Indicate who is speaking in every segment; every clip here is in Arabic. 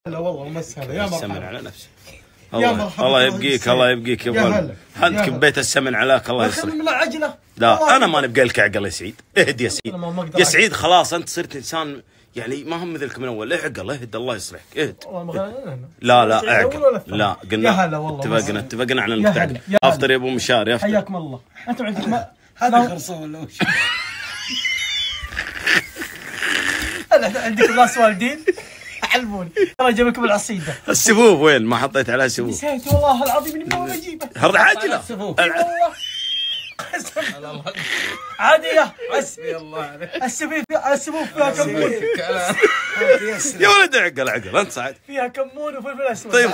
Speaker 1: لا والله مسهله يا مرحبا.
Speaker 2: السمن على نفسه.
Speaker 1: الله
Speaker 2: يبقيك الله يبقيك يا ابو عندك ببيت السمن علاك الله يسلمك.
Speaker 1: من العجله.
Speaker 2: لا انا ما نبقى لك عقل يا سعيد. اهد يا سعيد يا سعيد خلاص انت صرت انسان يعني ما هم مثلك من اول. اعقل اهد الله يصلحك اهد. لا اعقل. لا قلنا اتفقنا على المتعقل. افطر يا ابو مشاري افطر.
Speaker 1: حياكم الله. انتم عندكم
Speaker 3: هذا خرصان ولا وش؟
Speaker 1: عندكم ناس والدين علموني ترى جابكم العصيده.
Speaker 2: السبوب وين ما حطيت عليها سبوب؟
Speaker 1: نسيت والله العظيم اني ما بجيبه.
Speaker 2: هذا عاجله
Speaker 1: والله عاديه.
Speaker 3: حسبي الله عليك.
Speaker 1: السبوب فيها كمون.
Speaker 2: يا ولد اعقل انت سعد.
Speaker 1: فيها كمون وفلفل اسود.
Speaker 2: طيب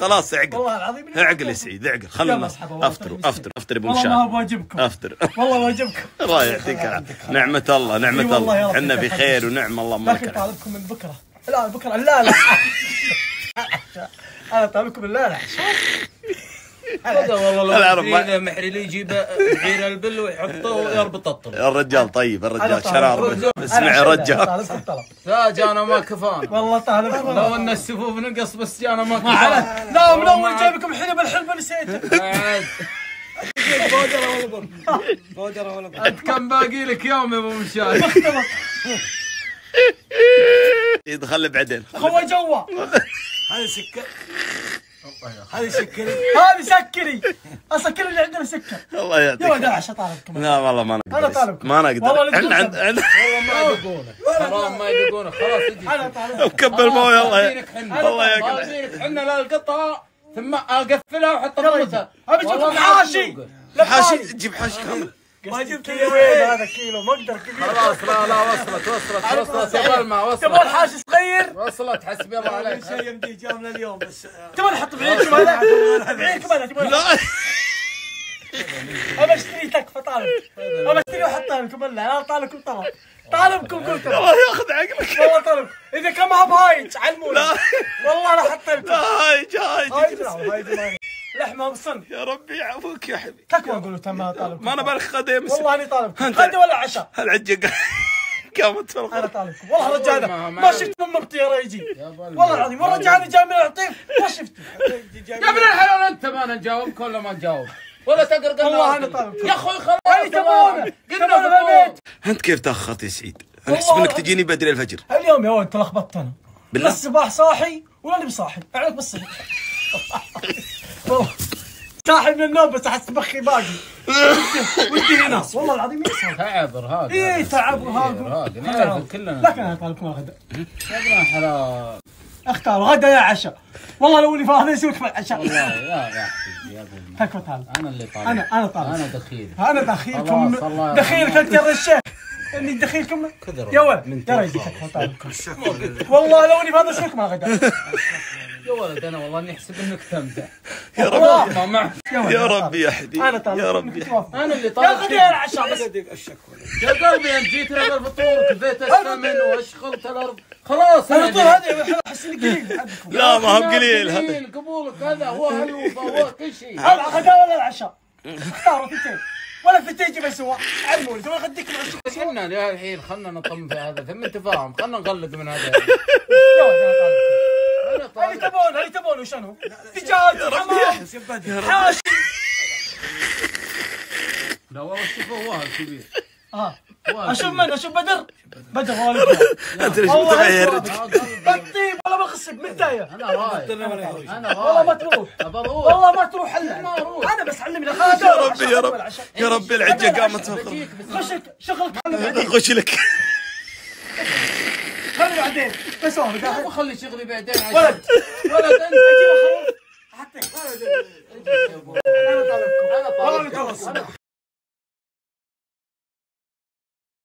Speaker 2: خلاص اعقل.
Speaker 1: والله العظيم
Speaker 2: اعقل يا سعيد اعقل. خلنا افطر يا ابو مشاري.
Speaker 1: والله ما بواجبكم.
Speaker 2: افطر
Speaker 1: والله واجبكم.
Speaker 2: الله يعطيك العافيه. نعمة الله احنا بخير ونعم الله ما
Speaker 1: لكن طالبكم من بكره. لا بكره لا انا طالبكم لا
Speaker 3: هذا والله لو محري لي يجيب بعير البل ويحطه ويربط الطرف.
Speaker 2: الرجال طيب الرجال شرار. اسمع يا رجال.
Speaker 3: لا جانا ما كفان
Speaker 1: والله طالبكم.
Speaker 3: لو ان السفوف نقص بس جانا ما كفان.
Speaker 1: لا من اول جايبكم حلب الحلبه نسيته.
Speaker 3: عاد
Speaker 1: بودره ولا
Speaker 3: انت كم باقي لك يوم يا ابو مشاري؟
Speaker 2: يدخل بعدين.
Speaker 1: هو جوا.
Speaker 3: هذا سكر.
Speaker 1: هذه سكري اسكر اللي عندنا سكر.
Speaker 2: الله يعطيك.
Speaker 1: يا ولد العشاء طالبكم.
Speaker 2: لا والله ما نقدر.
Speaker 1: انا طالبكم.
Speaker 2: ما نقدر.
Speaker 1: والله
Speaker 3: ما يدقونه. حرام ما يدقونه خلاص اجي.
Speaker 1: انا طالبكم.
Speaker 2: كبر مويه الله
Speaker 3: يقلع. احنا لا القطعه ثم اقفلها واحط الرموتها.
Speaker 1: ابي اجيب حاشي.
Speaker 2: حاشي تجيب حاشي كامل.
Speaker 1: ما جبت كيلوين. هذا كيلو ما اقدر كبير.
Speaker 3: خلاص لا وصلت يا بلمع وصلت.
Speaker 1: تبغى الحاشي صغير؟
Speaker 3: وصلت حسبي الله عليك.
Speaker 1: شيء يمدي جامنا اليوم بس. تبغى نحط بعينكم هذا؟ بعينكم هذا تبغى؟
Speaker 2: لا
Speaker 1: ابى اشتري تكفى طالب. ابى اشتري واحطها لكم. لا طالبكم طلب. طالبكم قلت
Speaker 2: الله ياخذ عقلك.
Speaker 1: والله طالب. اذا كان ما بهايج علموني. والله لا حط لكم. هايج لحمه بصن.
Speaker 2: يا ربي يعافوك يا حبيبي.
Speaker 1: تكفى اقول تمام طالبكم.
Speaker 2: ما انا بالك خدم.
Speaker 1: والله اني طالبكم. غدا ولا عشاء؟
Speaker 2: هالعجه قامت في
Speaker 1: انا طالبكم. والله رجال ما شفت من الطياره يجي. والله العظيم والرجال جاي من العطيف ما شفته.
Speaker 3: يا ابن الحلال انت ما نجاوبك ولا ما نجاوب ولا تقرق.
Speaker 1: والله انا طالبكم.
Speaker 3: يا اخوي خلاص
Speaker 1: تبونه
Speaker 3: قلنا في البيت.
Speaker 2: انت كيف تاخرت يا سعيد؟ انا احسب انك تجيني بدري الفجر.
Speaker 1: اليوم يا ولد تلخبطت انا.
Speaker 2: بالله
Speaker 1: الصباح صاحي ولا اللي بصاحي عليك بس. والله صاحي من النوم بس احس بخي باقي. ودي هنا والله العظيم يسهل.
Speaker 3: تعب ارهاق.
Speaker 1: اي تعب ارهاق.
Speaker 3: نعرف كلنا.
Speaker 1: لكن انا طالبكم الغداء.
Speaker 3: يا ابن الحلال
Speaker 1: اختاروا غدا يا عشاء. والله لو اني فاضي اسوي لكم العشاء.
Speaker 3: والله يا حبيبي يا ابو
Speaker 1: تكفى طالب.
Speaker 3: انا اللي طالب.
Speaker 1: انا طالب.
Speaker 3: انا دخيل.
Speaker 1: انا دخيلكم. دخيلك انت يا الشيخ. اني دخيلكم يا ولد يا رجل تكفى طالبكم. والله لو اني فاضي اسوي لكم الغداء.
Speaker 3: يا ولد انا والله اني احسب انك تمزح.
Speaker 2: يا ربي
Speaker 3: ما معك.
Speaker 2: يا ربي يا حبيبي.
Speaker 1: انا طالب.
Speaker 2: يا ربي
Speaker 3: انا اللي
Speaker 1: يا
Speaker 3: طالب.
Speaker 1: غدا يا العشاء بس.
Speaker 3: يا قلبي انت جيت لنا بالفطور كفيت الثمن واشخلت الارض خلاص.
Speaker 1: الفطور هذا احس اني قليل عندكم.
Speaker 2: لا ما هو قليل هذا.
Speaker 3: قبولك هذا هو هلوفه هو كل شيء.
Speaker 1: الغداء ولا العشاء؟ اختاروا ثنتين ولا ثنتين جيب سوا. علموني تبغى اغديكم العشاء.
Speaker 3: قلنا يا الحين خلنا نطمن في هذا ثم انت فاهم خلنا نغلق من هذا.
Speaker 1: يا ولد انا طالب. اللي تبونه وشنو؟ دجاج حمام حاشي.
Speaker 3: لا والله شوفوا واهل كبير.
Speaker 1: اشوف من اشوف بدر والد.
Speaker 2: انت ليش متغير؟
Speaker 1: بطيب ولا بغصب من البدايه.
Speaker 3: انا رايح
Speaker 1: والله ما تروح. والله ما تروح الا انا بس علمني.
Speaker 2: يا ربي يا ربي العجه قامت
Speaker 1: خش شغلك بعدين.
Speaker 2: خش لك.
Speaker 1: خلي بعدين بس
Speaker 3: ما خلي شغلي بعدين.
Speaker 1: ولد انت اجيب الخروف حتى. انا طالبكم. والله